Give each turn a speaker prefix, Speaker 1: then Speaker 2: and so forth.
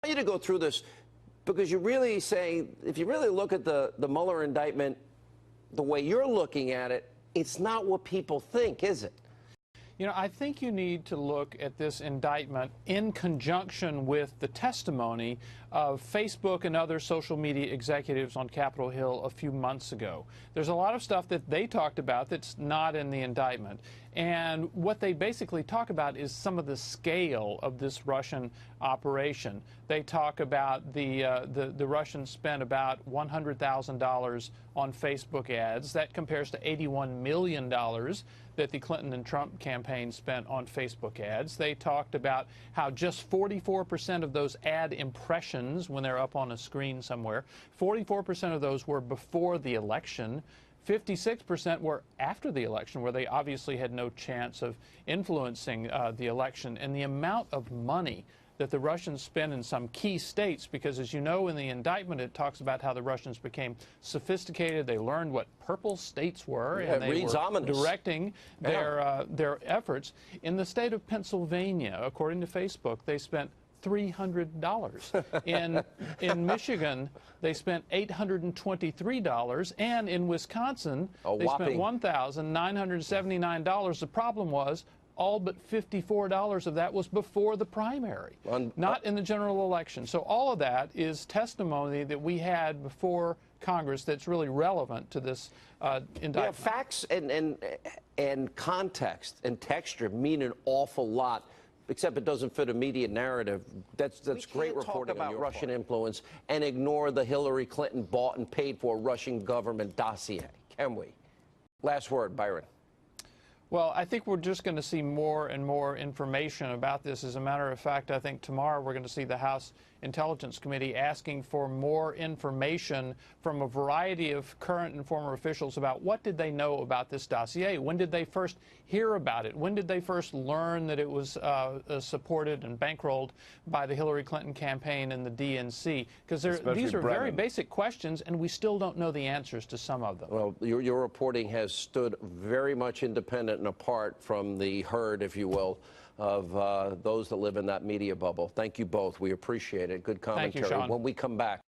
Speaker 1: you to go through this because you really say, if you really look at the Mueller indictment, the way you're looking at it, it's not what people think, is it?
Speaker 2: You know, I think you need to look at this indictment in conjunction with the testimony of Facebook and other social media executives on Capitol Hill a few months ago. There's a lot of stuff that they talked about that's not in the indictment. And what they basically talk about is some of the scale of this Russian operation. They talk about the Russians spent about $100,000 on Facebook ads. That compares to $81 million that the Clinton and Trump campaign spent on Facebook ads. They talked about how just 44% of those ad impressions, when they're up on a screen somewhere, 44% of those were before the election. 56% were after the election, where they obviously had no chance of influencing the election. And the amount of money that the Russians spend in some key states, because as you know, in the indictment, it talks about how the Russians became sophisticated. They learned what purple states were, and they were directing their efforts. In the state of Pennsylvania, according to Facebook, they spent $300. In Michigan, they spent $823, and in Wisconsin, they spent $1,979. The problem was all but $54 of that was before the primary, not in the general election. So all of that is testimony that we had before Congress that's really relevant to this indictment.
Speaker 1: Yeah, facts and context and texture mean an awful lot, except it doesn't fit a media narrative. That's great reporting about Russian influence and ignore the Hillary Clinton bought and paid for Russian government dossier, can we? Last word, Byron.
Speaker 2: Well, I think we're just going to see more and more information about this. As a matter of fact, I think tomorrow we're going to see the House Intelligence Committee asking for more information from a variety of current and former officials about what did they know about this dossier. When did they first hear about it? When did they first learn that it was supported and bankrolled by the Hillary Clinton campaign and the DNC? Because these are very basic questions, and we still don't know the answers to some of them.
Speaker 1: Well, your reporting has stood very much independent and apart from the herd, if you will, of those that live in that media bubble. Thank you both. We appreciate it. Good commentary.
Speaker 2: Thank you, Sean.
Speaker 1: When we come back.